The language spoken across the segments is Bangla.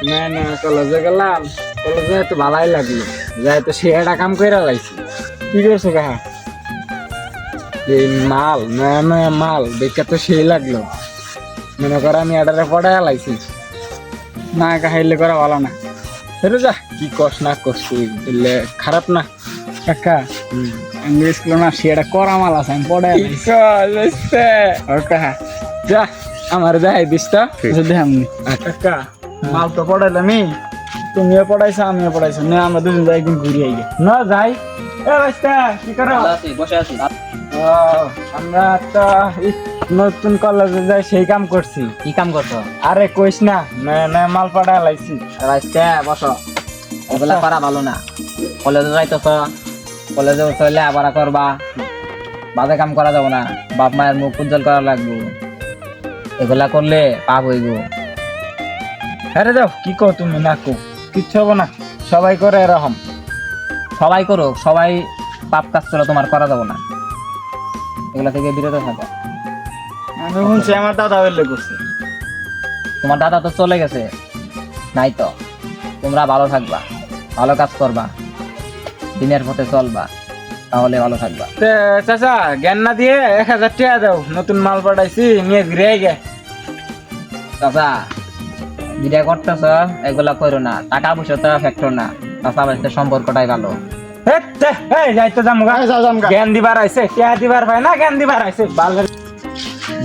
না না কলেজে গেলাম, কলেজে তো ভালাই লাগলো, যাই তো সে একটা কাম করে লাইছি। কি করছো কাহা? এই মাল না না মাল দেখে তো সেই লাগলো, মনে করো আমি এটারে পড়ায় লাইছি। না কাহাইলে করা ভালো না, ফেরো যা কি কস না কস তুই এলে খারাপ না কাকা। আমি স্কুল না সে একটা করা মাল আছে, আমি পড়ায় কাহা যা আমার যাই দিস তো দেখামনি। কাকা মাল তো পড়াইলামি, তুমিও পড়াইছো আমিও পড়াইছো, না আমরা দুজন যাই একদিন ঘুরে আইগে না যাই। এ বাস্তা কি করো? বসে আছি। ও, আমরা তো নতুন কলেজে যাই সেই কাম করছি। কি কাম করছো? আরে কইস না, নয়া নয়া মাল পড়ায় লাইছি। আজকে বসো, এগুলা করা ভালো না। কলেজে যাইতেছ, কলেজে উঠলে আবার করবা, বাজে কাম করা যাবো না, বাপ মায়ের মুখ উজ্জ্বল করা লাগবো, এগুলা করলে পাপ হইব। আরে যাও কি কো তুমি, না কো কিচ্ছু হবো না, সবাই করে এরকম। সবাই করুক, সবাই পাপ কাজ করে, তোমার করা যাবো না, এগুলা থেকে বিরত থাকো। আমি শুনছি আমার দাদা হইলে করছে। তোমার দাদা তো চলে গেছে, নাই তো, তোমরা ভালো থাকবা, ভালো কাজ করবা, দিনের পথে চলবা, তাহলে ভালো থাকবা। চাচা জ্ঞান না দিয়ে 1000 টাকা দাও, নতুন মাল পাঠাইছি নিয়ে ঘুরে গে। চাচা যেটা করতেছ এগুলা করো না, টাকা পয়সা তো ফ্যাক্টর না, চাচা বাড়িতে সম্পর্কটাই ভালো। যাইতে জামগা জ্ঞান দিবার আইছে, টাকা দিবার ভাই না জ্ঞান দিবার আইছে।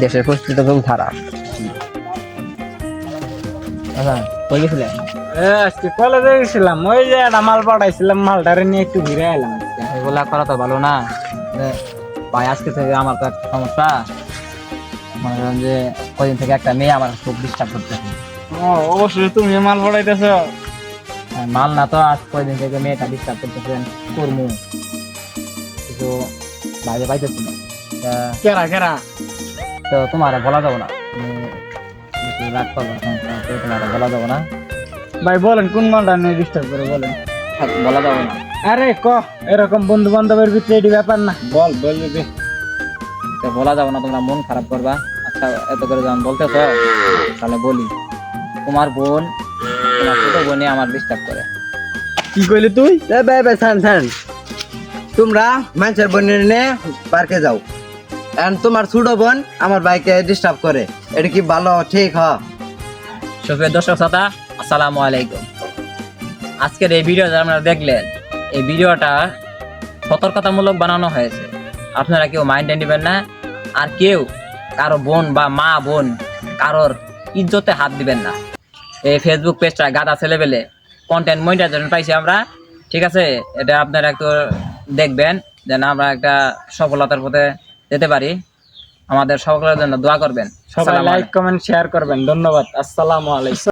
দেশের পরিস্থিতি খুব খারাপ। আচ্ছা কই গেছিলেন? আজকে কলেজে গেছিলাম, ওই যে একটা মাল পাঠাইছিলাম, মালটারে নিয়ে একটু ঘুরে এলাম। এগুলা করা তো ভালো না ভাই। আজকে থেকে আমার তো একটা সমস্যা, মনে করেন যে কদিন থেকে একটা মেয়ে আমার খুব ডিস্টার্ব করতেছে। অবশ্যই তুমি মাল পাঠাইতেছ। মাল না তো, আজ কয়দিন থেকে মেয়েটা ডিস্টার্ব করতেছেন, কর্মু কিছু বাইরে পাইতেছি না। কেরা কেরা? তো তোমার বলা যাবো না, তুমি কিছু রাগ করবো না, তোমার বলা যাবো না। ভাই বলেন কোন মালটা নিয়ে ডিস্টার্ব করে বলেন। বলা যাবো না। আরে ক এরকম বন্ধু বান্ধবের ভিতরে এটি ব্যাপার না, বল বলবি। তো বলা যাবো না, তোমরা মন খারাপ করবা। আচ্ছা এত করে যখন বলতেছ তাহলে বলি, তোমার বোন, তোমার ছোট বোনে আমার ডিস্টার্ব করে। কি কইলি তুই? তোমরা মানুষের বোনের নিয়ে পার্কে যাও, এন্ড তোমার ছোট বোন আমার বাইকে ডিস্টার্ব করে, এটা কি ভালো ঠিক? সুপ্রিয় দর্শক শ্রোতা, আসসালামু আলাইকুম। আজকের এই ভিডিও যারা আপনারা দেখলেন, এই ভিডিওটা সতর্কতামূলক বানানো হয়েছে, আপনারা কেউ মাইন্ডে নেবেন না। আর কেউ কারো বোন বা মা বোন কারোর ইজ্জতে হাত দিবেন না। এই ফেসবুক পেজটা গাদা ছেলেবেলে কন্টেন্ট মনিটাইজেশন পাইছি আমরা, ঠিক আছে? এটা আপনারা একটু দেখবেন যেন আমরা একটা সফলতার পথে যেতে পারি। আমাদের সকলের জন্য দোয়া করবেন। সবাই লাইক কমেন্ট শেয়ার করবেন, ধন্যবাদ। আসসালামু আলাইকুম।